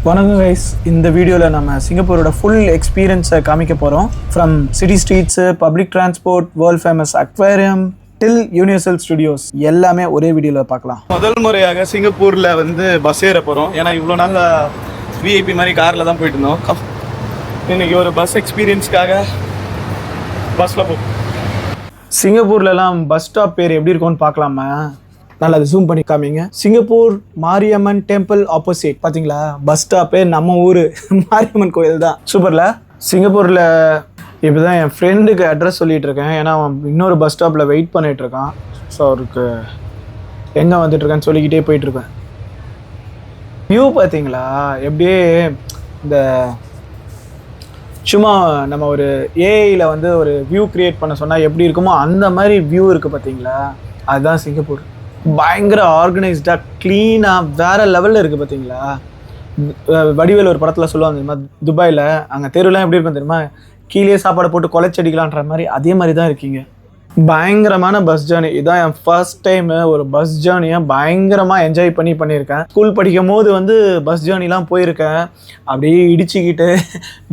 வணக்கம் கைஸ், இந்த வீடியோவில் நம்ம சிங்கப்பூரோட ஃபுல் எக்ஸ்பீரியன்ஸை காமிக்க போகிறோம். From city streets, public transport, world famous aquarium till universal studios எல்லாமே ஒரே வீடியோவில் பார்க்கலாம். முதல் முறையாக சிங்கப்பூரில் வந்து பஸ் ஏற போகிறோம். ஏன்னா இவ்வளோ நாள் விஐபி மாதிரி காரில் தான் போயிட்டு இருந்தோம். இன்றைக்கி ஒரு பஸ் எக்ஸ்பீரியன்ஸ்க்காக பஸ்ஸில் போகும். சிங்கப்பூர்லலாம் பஸ் ஸ்டாப் பேர் எப்படி இருக்கும்னு பார்க்கலாமா? நல்லா அது ஜூம் பண்ணி காமிங்க. Singapore Mariamman temple opposite. பார்த்தீங்களா, பஸ் ஸ்டாப்பே நம்ம ஊர் மாரியம்மன் கோயில் தான். சூப்பரில். சிங்கப்பூரில் இப்போ தான் என் ஃப்ரெண்டுக்கு அட்ரஸ் சொல்லிகிட்டு இருக்கேன். ஏன்னா அவன் இன்னொரு பஸ் ஸ்டாப்பில் வெயிட் பண்ணிகிட்ருக்கான். ஸோ அவருக்கு எங்கே வந்துட்டுருக்கான்னு சொல்லிக்கிட்டே போயிட்டுருக்கேன். வியூ பார்த்தீங்களா, எப்படியே இந்த சும்மா நம்ம ஒரு ஏஐயில் வந்து ஒரு வியூ க்ரியேட் பண்ண சொன்னால் எப்படி இருக்குமோ அந்த மாதிரி வியூ இருக்குது பார்த்தீங்களா. அதுதான் சிங்கப்பூர். பயங்கர ஆர்கனைஸ்டாக க்ளீனாக வேறு லெவலில் இருக்குது பார்த்தீங்களா. வடிவேல் ஒரு படத்தில் சொல்லுவாங்க தெரியுமா, துபாயில் அங்கே தெருலாம் எப்படி இருக்கும் தெரியுமா, கீழே சாப்பாடு போட்டு கொலைச்சடிக்கலான்ற மாதிரி. அதே மாதிரி தான் இருக்கீங்க. பயங்கரமான பஸ் ஜேர்னி. இதான் என் ஃபர்ஸ்ட் டைமு ஒரு பஸ் ஜேர்னியை பயங்கரமாக என்ஜாய் பண்ணியிருக்கேன். ஸ்கூல் படிக்கும் போது வந்து பஸ் ஜேர்னிலாம் போயிருக்கேன். அப்படியே இடிச்சுக்கிட்டு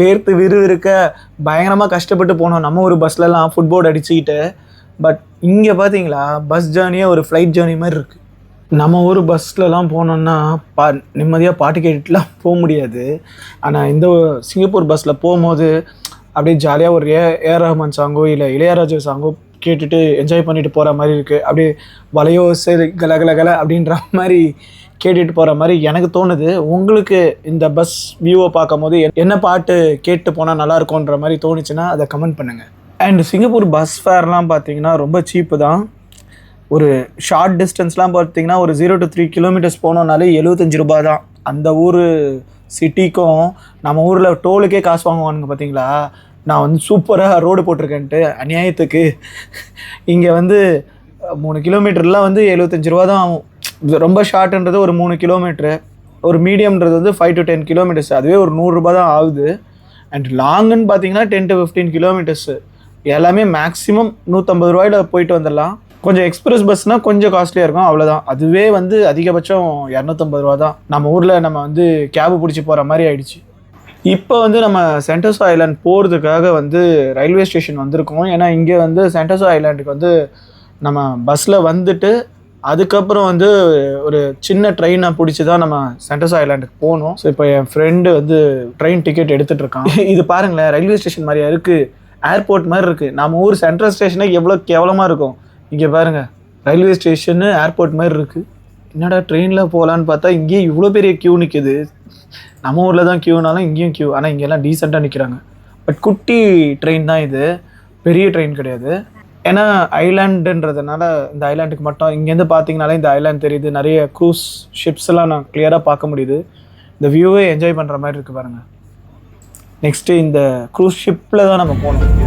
வேர்த்து விறுவிறுக்க பயங்கரமாக கஷ்டப்பட்டு போனோம் நம்ம ஒரு பஸ்லலாம் ஃபுட்போர்டு அடிச்சுக்கிட்டு. பட் இங்கே பார்த்தீங்களா, பஸ் ஜேர்னியே ஒரு ஃப்ளைட் ஜேர்னி மாதிரி இருக்குது. நம்ம ஊர் பஸ்லலாம் போனோன்னா நிம்மதியாக பாட்டு கேட்டுட்டுலாம் போக முடியாது. ஆனால் இந்த சிங்கப்பூர் பஸ்ஸில் போகும்போது அப்படியே ஜாலியாக ஒரு ஏஆர் ரஹ்மான் சாங்கோ இல்லை இளையராஜா சாங்கோ கேட்டுட்டு என்ஜாய் பண்ணிட்டு போகிற மாதிரி இருக்குது. அப்படியே வலையோ சரி கலகலகல அப்படின்ற மாதிரி கேட்டுட்டு போகிற மாதிரி எனக்கு தோணுது. உங்களுக்கு இந்த பஸ் வியூவை பார்க்கும் போது என்ன பாட்டு கேட்டு போனால் நல்லாயிருக்குன்ற மாதிரி தோணுச்சுன்னா அதை கமெண்ட் பண்ணுங்கள். அண்ட் சிங்கப்பூர் பஸ் ஃபேர்லாம் பார்த்தீங்கன்னா ரொம்ப சீப்பு தான். ஒரு ஷார்ட் டிஸ்டன்ஸ்லாம் பார்த்தீங்கன்னா ஒரு 0 to 3 kilometers போனோம்னாலே 75 ரூபா தான். அந்த ஊர் சிட்டிக்கும் நம்ம ஊரில் டோலுக்கே காசு வாங்குவானுங்க பார்த்தீங்களா. நான் வந்து சூப்பராக ரோடு போட்டிருக்கேன்ட்டு அநியாயத்துக்கு இங்கே வந்து 3 கிலோமீட்டர்லாம் வந்து 75 ரூபா தான் ஆகும். ரொம்ப ஷார்ட்ன்றது ஒரு 3 கிலோமீட்ரு, ஒரு மீடியம்ன்றது வந்து 5 to 10 kilometers, அதுவே ஒரு 100 ரூபா தான் ஆகுது. அண்ட் லாங்குன்னு பார்த்தீங்கன்னா 10 to 15 kilometers. எல்லாமே மேக்ஸிமம் 150 ரூபாயில் போயிட்டு வந்துடலாம். கொஞ்சம் எக்ஸ்பிரஸ் பஸ்னால் கொஞ்சம் காஸ்ட்லியாக இருக்கும், அவ்வளோதான். அதுவே வந்து அதிகபட்சம் 250 ரூபா தான். நம்ம ஊரில் நம்ம வந்து கேபு பிடிச்சி போகிற மாதிரி ஆயிடுச்சு. இப்போ வந்து நம்ம சென்டோசா ஐலாண்ட் போகிறதுக்காக வந்து ரயில்வே ஸ்டேஷன் வந்திருக்கோம். ஏன்னா இங்கே வந்து சென்டோசா ஐலாண்டுக்கு வந்து நம்ம பஸ்ஸில் வந்துட்டு அதுக்கப்புறம் வந்து ஒரு சின்ன ட்ரெயினை பிடிச்சி தான் நம்ம சென்டோசா ஐலாண்டுக்கு போகணும். ஸோ இப்போ என் ஃப்ரெண்டு வந்து ட்ரெயின் டிக்கெட் எடுத்துகிட்டு இருக்கான். இது பாருங்களேன், ரயில்வே ஸ்டேஷன் மாதிரியா இருக்குது, ஏர்போர்ட் மாதிரி இருக்குது. நம்ம ஊர் சென்ட்ரல் ஸ்டேஷனே எவ்வளோ கேவலமாக இருக்கும். இங்கே பாருங்கள், ரயில்வே ஸ்டேஷனு ஏர்போர்ட் மாதிரி இருக்குது. என்னடா ட்ரெயினில் போகலான்னு பார்த்தா இங்கேயே இவ்வளோ பெரிய க்யூ நிற்கிது. நம்ம ஊரில் தான் க்யூனாலும் இங்கேயும் க்யூ, ஆனால் இங்கெல்லாம் டீசெண்டாக நிற்கிறாங்க. பட் குட்டி ட்ரெயின் தான் இது, பெரிய ட்ரெயின் கிடையாது. ஏன்னா ஐலாண்டுன்றதுனால இந்த ஐலாண்டுக்கு மட்டும் இங்கேருந்து பார்த்தீங்கனாலே இந்த ஐலாண்ட் தெரியுது. நிறைய க்ரூஸ் ஷிப்ஸ் எல்லாம் நான் கிளியராக பார்க்க முடியுது. இந்த வியூவே என்ஜாய் பண்ணுற மாதிரி இருக்குது பாருங்கள். நெக்ஸ்ட்டு இந்த க்ரூஸ் ஷிப்பில் தான் நம்ம போகணும்.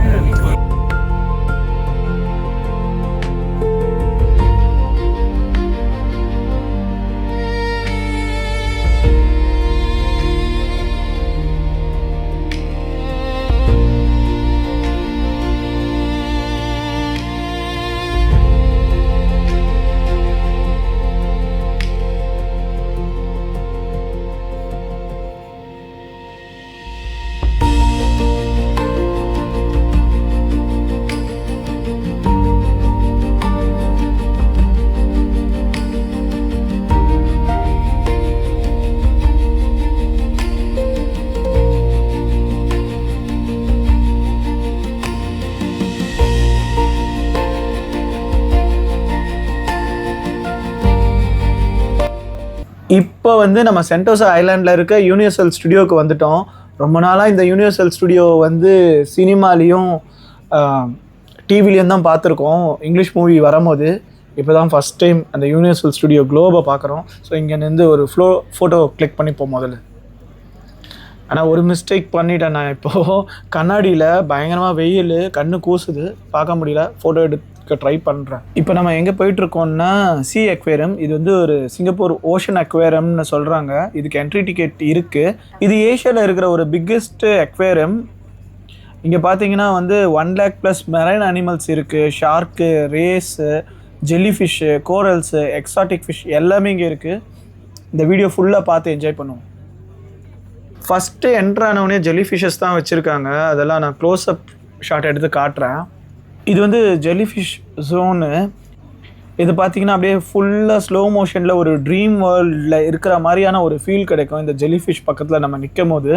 இப்போ வந்து நம்ம சென்டோசா ஐலாண்டில் இருக்க யூனிவர்சல் ஸ்டுடியோவுக்கு வந்துட்டோம். ரொம்ப நாளாக இந்த யூனிவர்சல் ஸ்டுடியோ வந்து சினிமாலேயும் டிவிலையும் தான் பார்த்துருக்கோம். இங்கிலீஷ் மூவி வரும்போது இப்போ தான் ஃபஸ்ட் டைம் அந்த யூனிவர்சல் ஸ்டுடியோ க்ளோபை பார்க்குறோம். ஸோ இங்கேருந்து ஒரு ஃபோட்டோ கிளிக் பண்ணிப்போம் முதல்ல. ஆனால் ஒரு மிஸ்டேக் பண்ணிட்டேன் நான். இப்போது கண்ணாடியில் பயங்கரமாக வெயில், கண்ணு கூசுது, பார்க்க முடியல. ஃபோட்டோ எடுக்க ட்ரை பண்ணுறேன். இப்போ நம்ம எங்கே போயிட்டுருக்கோம்னா சி அக்வேரியம். இது வந்து ஒரு சிங்கப்பூர் ஓஷன் அக்வேரியம்னு சொல்கிறாங்க. இதுக்கு என்ட்ரி டிக்கெட் இருக்குது. இது ஏஷியாவில் இருக்கிற ஒரு பிக்கெஸ்ட் அக்வேரியம். இங்கே பார்த்தீங்கன்னா வந்து 1 lakh+ மெரைன் அனிமல்ஸ் இருக்குது. ஷார்க்கு, ரேஸு, ஜெல்லிஃபிஷ்ஷு, கோரல்ஸு, எக்ஸாட்டிக் ஃபிஷ் எல்லாமே இங்கே இருக்குது. இந்த வீடியோ ஃபுல்லாக பார்த்து என்ஜாய் பண்ணுவோம். ஃபஸ்ட்டு என்ட்ரானவனே ஜெல்லி ஃபிஷ்ஷஸ் தான் வச்சுருக்காங்க. அதெல்லாம் நான் க்ளோஸ்அப் ஷாட் எடுத்து காட்டுறேன். இது வந்து ஜெல்லி ஃபிஷ் ஜோனு. இது பார்த்தீங்கன்னா அப்படியே ஃபுல்லாக ஸ்லோ மோஷனில் ஒரு ட்ரீம் வேர்ல்டில் இருக்கிற மாதிரியான ஒரு ஃபீல் கிடைக்கும் இந்த ஜெல்லி ஃபிஷ் பக்கத்தில் நம்ம நிற்கும் போது.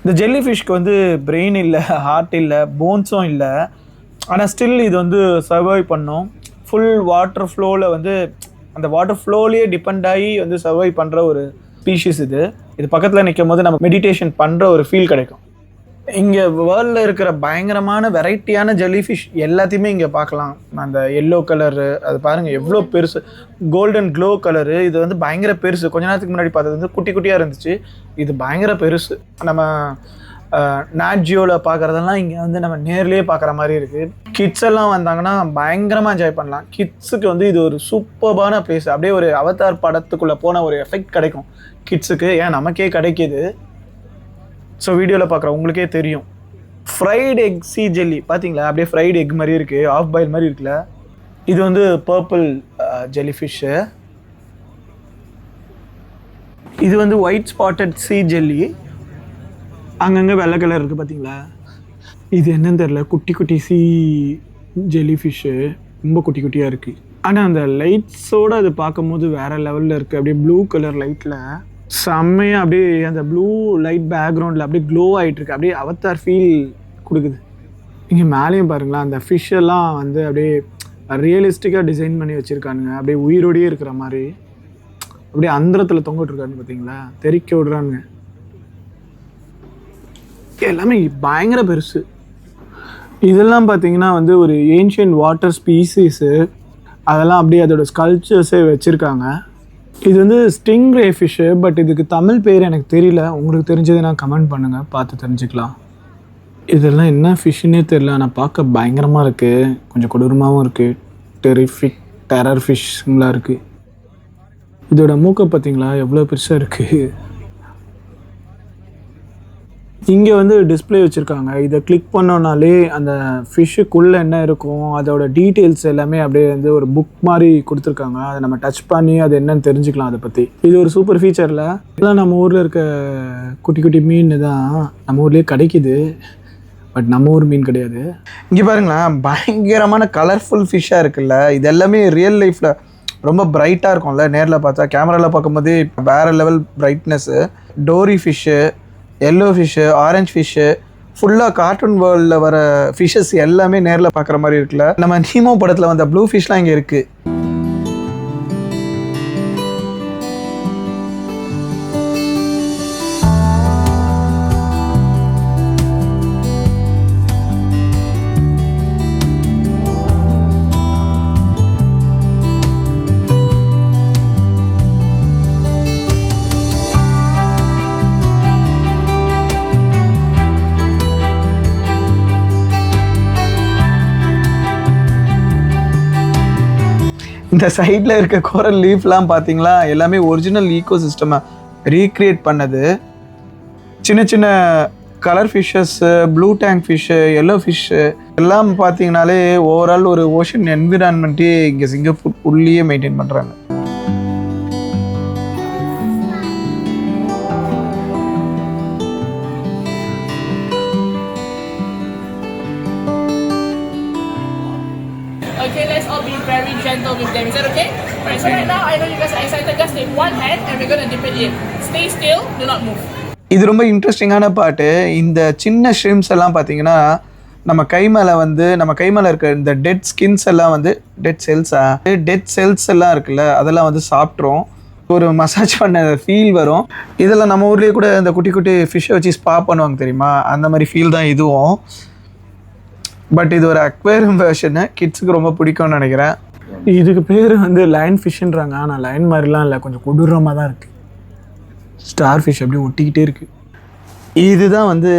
இந்த ஜெல்லி ஃபிஷ்க்கு வந்து பிரெயின் இல்லை, ஹார்ட் இல்லை, போன்ஸும் இல்லை. ஆனால் ஸ்டில் இது வந்து சர்வை பண்ணும். ஃபுல் வாட்டர் ஃப்ளோவில் வந்து அந்த வாட்டர் ஃப்ளோலேயே டிபெண்ட் ஆகி வந்து சர்வை பண்ணுற ஒரு ஸ்பீஷீஸ் இது. இது பக்கத்தில் நிற்கும் போது நம்ம மெடிடேஷன் பண்ணுற ஒரு ஃபீல் கிடைக்கும். இங்கே வேர்ல்டில் இருக்கிற பயங்கரமான வெரைட்டியான ஜெல்லி ஃபிஷ் எல்லாத்தையுமே இங்கே பார்க்கலாம். அந்த எல்லோ கலரு அது பாருங்கள் எவ்வளோ பெருசு, கோல்டன் க்ளோ கலரு. இது வந்து பயங்கர பெருசு. கொஞ்ச நேரத்துக்கு முன்னாடி பார்த்தது வந்து குட்டி குட்டியாக இருந்துச்சு, இது பயங்கர பெருசு. நம்ம நாட்ஜியோவில் பார்க்குறதெல்லாம் இங்கே வந்து நம்ம நேர்லேயே பார்க்குற மாதிரி இருக்குது. கிட்ஸ் எல்லாம் வந்தாங்கன்னா பயங்கரமாக என்ஜாய் பண்ணலாம். கிட்ஸுக்கு வந்து இது ஒரு சூப்பர்பான பிளேஸ். அப்படியே ஒரு அவதார் படத்துக்குள்ளே போன ஒரு எஃபெக்ட் கிடைக்கும் கிட்ஸுக்கு. ஏன் நமக்கே கிடைக்கிது. ஸோ வீடியோவில் பார்க்குற உங்களுக்கே தெரியும். ஃப்ரைடு எக் சீ ஜெல்லி பார்த்தீங்களா, அப்படியே ஃப்ரைடு எக் மாதிரி இருக்குது, ஆஃப் பாயில் மாதிரி இருக்குல்ல. இது வந்து பர்பிள் ஜெல்லி ஃபிஷ்ஷு. இது வந்து ஒயிட் ஸ்பாட்டட் சீ ஜெல்லி. அங்கங்கே வெள்ளை கலர் இருக்குது பார்த்தீங்களா. இது என்னன்னு தெரில, குட்டி குட்டி சீ ஜெல்லி ஃபிஷ்ஷு, ரொம்ப குட்டி குட்டியாக இருக்குது. ஆனால் அந்த லைட்ஸோடு அது பார்க்கும் போது வேறு லெவலில் இருக்குது. அப்படியே ப்ளூ கலர் லைட்டில் செம்மையாக அப்படியே அந்த ப்ளூ லைட் பேக்ரவுண்டில் அப்படியே க்ளோ ஆகிட்டுருக்கு. அப்படியே அவதார் ஃபீல் கொடுக்குது. இங்கே மேலேயும் பாருங்களேன், அந்த ஃபிஷ்ஷெல்லாம் வந்து அப்படியே ரியலிஸ்டிக்காக டிசைன் பண்ணி வச்சுருக்கானுங்க. அப்படியே உயிரோடையே இருக்கிற மாதிரி அப்படியே அந்தரத்தில் தொங்கிட்டுருக்காங்க பார்த்தீங்களா, தெறிக்க விடுறானுங்க. எல்லாமே பயங்கர பெருசு. இதெல்லாம் பார்த்தீங்கன்னா வந்து ஒரு ஏன்ஷியன்ட் வாட்டர் ஸ்பீசிஸு. அதெல்லாம் அப்படியே அதோட ஸ்கல்ப்சர்ஸே வச்சுருக்காங்க. இது வந்து ஸ்டிங்ரே ஃபிஷ்ஷு. பட் இதுக்கு தமிழ் பேர் எனக்கு தெரியல. உங்களுக்கு தெரிஞ்சதை நான் கமெண்ட் பண்ணுங்கள், பார்த்து தெரிஞ்சுக்கலாம். இதெல்லாம் என்ன ஃபிஷ்ஷுன்னே தெரில. ஆனால் பார்க்க பயங்கரமாக இருக்குது, கொஞ்சம் கொடூரமாகவும் இருக்குது. டெரர் ஃபிஷ்லாம் இருக்குது. இதோட மூக்கை பார்த்தீங்களா எவ்வளோ பெருசாக இருக்குது. இங்கே வந்து டிஸ்பிளே வச்சுருக்காங்க. இதை கிளிக் பண்ணோன்னாலே அந்த ஃபிஷ்ஷுக்குள்ளே என்ன இருக்கும் அதோட டீட்டெயில்ஸ் எல்லாமே அப்படியே வந்து ஒரு புக் மாதிரி கொடுத்துருக்காங்க. அதை நம்ம டச் பண்ணி அது என்னன்னு தெரிஞ்சுக்கலாம் அதை பற்றி. இது ஒரு சூப்பர் ஃபீச்சரில். இதெல்லாம் நம்ம ஊரில் இருக்க குட்டி குட்டி மீன் தான் நம்ம ஊர்லேயே கிடைக்கிது. பட் நம்ம ஊர் மீன் கிடையாது. இங்கே பாருங்களேன், பயங்கரமான கலர்ஃபுல் ஃபிஷ்ஷாக இருக்குல்ல. இது எல்லாமே ரியல் லைஃப்பில் ரொம்ப பிரைட்டாக இருக்கும்ல. நேரில் பார்த்தா கேமராவில் பார்க்கும்போது வேறு level brightness. Dory fish, yellow fish, orange fish, ஃபுல்லாக கார்ட்டூன் வேர்ல்டில் வர ஃபிஷ்ஷஸ் எல்லாமே நேரில் பார்க்குற மாதிரி இருக்குல்ல. நம்ம நீமோ படத்தில் வந்த ப்ளூ ஃபிஷ்லாம் இங்கே இருக்குது. இந்த சைடில் இருக்க கோரல் லீஃப்லாம் பார்த்தீங்களா, எல்லாமே ஒரிஜினல் ஈக்கோ சிஸ்டமை ரீக்ரியேட் பண்ணது. சின்ன சின்ன colour fishes, blue tank fish, yellow fish எல்லாம் பார்த்தீங்கனாலே ஓவரால் ஒரு ஓஷன் என்விரான்மெண்ட்டே இங்கே சிங்கப்பூர் உள்ளேயே மெயின்டைன் பண்ணுறாங்க. Okay, let's all be very gentle with them. Is that okay? Alright, so right now I know you guys are excited. Just take one hand and we're gonna dip it in. Stay still, do not move. இது ரொம்ப இன்ட்ரெஸ்டிங்கான பாட்டு. இந்த சின்ன shrimps எல்லாம் பார்த்தீங்கன்னா நம்ம கை மேலே இருக்க இந்த டெட் ஸ்கின்ஸ் எல்லாம் வந்து டெட் செல்ஸ் எல்லாம் இருக்குல்ல, அதெல்லாம் வந்து சாப்பிட்றோம். ஒரு மசாஜ் பண்ண ஃபீல் வரும். இதெல்லாம் நம்ம ஊர்லேயே கூட இந்த குட்டி குட்டி ஃபிஷ்ஷை வச்சு ஸ்பா பண்ணுவாங்க தெரியுமா, அந்த மாதிரி ஃபீல் தான் இதுவும். பட் இது ஒரு அக்வேரியம் வெர்ஷனு, கிட்ஸுக்கு ரொம்ப பிடிக்கும்னு நினைக்கிறேன். இதுக்கு பேர் வந்து லைன் ஃபிஷ்ன்றாங்க. ஆனால் லைன் மாதிரிலாம் இல்லை, கொஞ்சம் கொடூரமாக தான் இருக்குது. ஸ்டார் ஃபிஷ் அப்படியே ஒட்டிக்கிட்டே இருக்குது. இதுதான் வந்து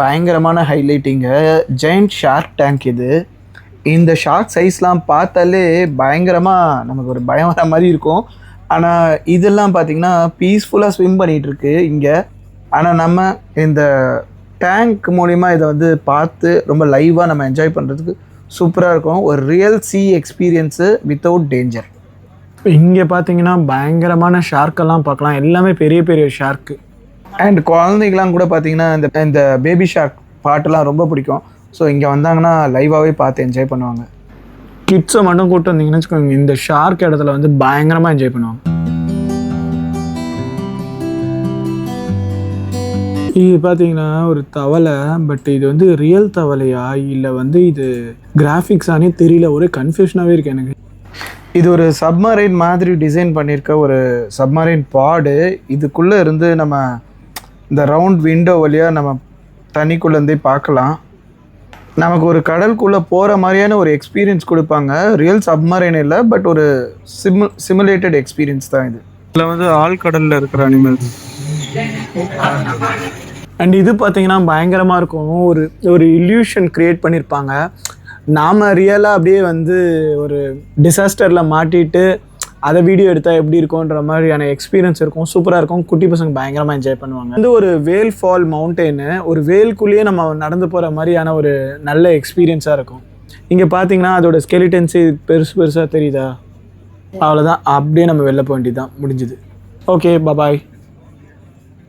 பயங்கரமான ஹைலைட்டிங்க, ஜெயண்ட் ஷார்க் டேங்க். இந்த ஷார்க் சைஸ்லாம் பார்த்தாலே பயங்கரமாக நமக்கு ஒரு பயம் வர மாதிரி இருக்கும். ஆனால் இதெல்லாம் பார்த்திங்கன்னா பீஸ்ஃபுல்லாக ஸ்விம் பண்ணிகிட்ருக்கு இங்கே. ஆனால் நம்ம இந்த டேங்க் மூலிமா இதை வந்து பார்த்து ரொம்ப லைவாக நம்ம என்ஜாய் பண்ணுறதுக்கு சூப்பராக இருக்கும். ஒரு ரியல் சீ எக்ஸ்பீரியன்ஸு வித்தவுட் டேஞ்சர். இங்கே பார்த்தீங்கன்னா பயங்கரமான ஷார்க்கெல்லாம் பார்க்கலாம். எல்லாமே பெரிய பெரிய ஷார்க்கு. அண்ட் குழந்தைங்களாம் கூட பார்த்தீங்கன்னா இந்த பேபி ஷார்க் பாட்டெல்லாம் ரொம்ப பிடிக்கும். ஸோ இங்கே வந்தாங்கன்னா லைவாகவே பார்த்து என்ஜாய் பண்ணுவாங்க. கிட்ஸை மட்டும் கூப்பிட்டு வந்தீங்கன்னு வச்சுக்கோங்க, இந்த ஷார்க் இடத்துல வந்து பயங்கரமாக என்ஜாய் பண்ணுவாங்க. இது பார்த்தீங்கன்னா ஒரு தவளை, பட் இது வந்து ரியல் தவளையா இல்லை வந்து இது கிராஃபிக்ஸானே தெரியல, ஒரு கன்ஃபியூஷனாகவே இருக்குது எனக்கு. இது ஒரு சப்மரைன் மாதிரி டிசைன் பண்ணியிருக்க ஒரு சப்மரைன் பாடு. இதுக்குள்ளே இருந்து நம்ம இந்த ரவுண்ட் விண்டோ வழியாக நம்ம தண்ணிக்குள்ளேருந்தே பார்க்கலாம். நமக்கு ஒரு கடலுக்குள்ளே போகிற மாதிரியான ஒரு எக்ஸ்பீரியன்ஸ் கொடுப்பாங்க. ரியல் சப்மரைன் இல்லை, பட் ஒரு சிமுலேட்டட் எக்ஸ்பீரியன்ஸ் தான் இது. இதில் வந்து ஆழ்கடலில் இருக்கிற அனிமல்ஸ். அண்ட் இது பார்த்தீங்கன்னா பயங்கரமாக இருக்கும். ஒரு இல்யூஷன் க்ரியேட் பண்ணியிருப்பாங்க. நாம் ரியலாக அப்படியே வந்து ஒரு டிசாஸ்டரில் மாட்டிட்டு அதை வீடியோ எடுத்தால் எப்படி இருக்கும்ன்ற மாதிரியான எக்ஸ்பீரியன்ஸ் இருக்கும். சூப்பராக இருக்கும். குட்டி பசங்க பயங்கரமாக என்ஜாய் பண்ணுவாங்க. வந்து ஒரு வேல் ஃபால் மவுண்டெயின்னு, ஒரு வேல்குள்ளேயே நம்ம நடந்து போகிற மாதிரியான ஒரு நல்ல எக்ஸ்பீரியன்ஸாக இருக்கும். இங்கே பார்த்தீங்கன்னா அதோட ஸ்கெலிட்டன்ஸு பெருசாக தெரியுதா? அவ்வளோதான், அப்படியே நம்ம வெளில போக வேண்டியது தான், முடிஞ்சுது. ஓகே, பாய்.